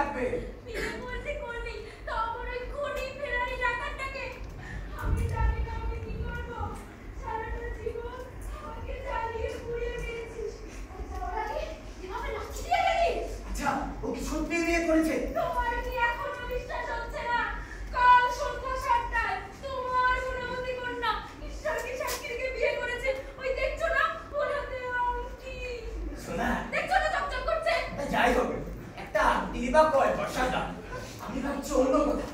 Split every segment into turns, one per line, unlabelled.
লাগবে।
বিয়ে করতে করবি, তখন ওই খুনি ফেরারি ডাকাতটাকে আমি জানি না আমি কি করবো। সারাটা জীবন আমাকে জ্বালিয়ে পুড়িয়ে দিয়েছিস। আচ্ছা ওর আগে এভাবে লাঠি দিয়ে গেলি?
আচ্ছা ও কি সত্যি বিয়ে করেছে?
তোমার কি এখনো বিশ্বাস হচ্ছে না? কাল সন্ধ্যা 7টায় তোমার গুণবতী কন্যা ঈশ্বরকে সাক্ষীকে বিয়ে করেছে। ওই দেখছো না ওর হাতে আংটি?
শোনা
দেখছো না চকচক করছে?
যাই হোক একটা আংটি বা কয় বর্ষাটা, আমি ভাবছি অন্য কথা।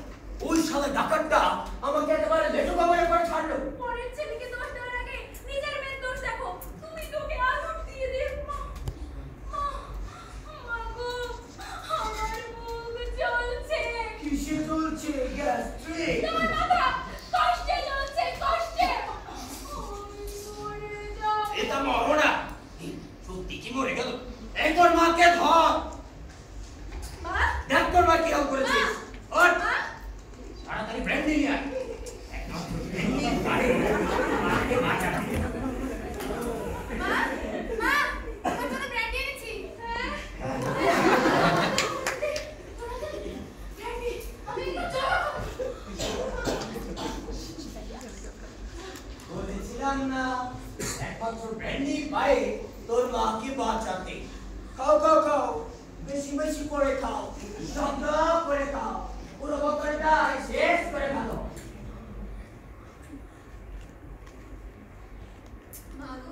ওই শালা ডাকাতটা আমাকে একেবারে লেটু বাবারে করে ছাড়লো।
পরের ছেলেকে দোষ দেওয়ার আগে নিজের মেয়ের দোষ দেখো। তুমি তোকে আগুন দিয়ে দিয়ে মাগো আমার মুখ জ্বলছে।
কিসে চলছে? গ্যাস্ট্রিক।
তোমার মাথা কষ্টে জ্বলছে, কষ্টে। আমি মরে যাব।
এটা মরো না। সত্যি কি মরে গেল? এই তোর মাকে ধর।
মা
দেখ তোর মা কিরকম করেছিস। ওঠ
মা
তাড়াতাড়ি ব্র্যান্ডি নিয়ে আয়। একমাত্র ব্র্যান্ডি পারে মাকে বাঁচাতে।
মা মা তোমার জন্য ব্র্যান্ডি এনেছি। ব্র্যান্ডি আমি
বলেছিলাম না একমাত্র ব্র্যান্ডি পায় তোর মাকে বাঁচাতে। খাও খাও খাও, বেশি বেশি করে খাও, শব্দ করে খাও, পুরো বোতলটা শেষ করে ফেলো।
মা গো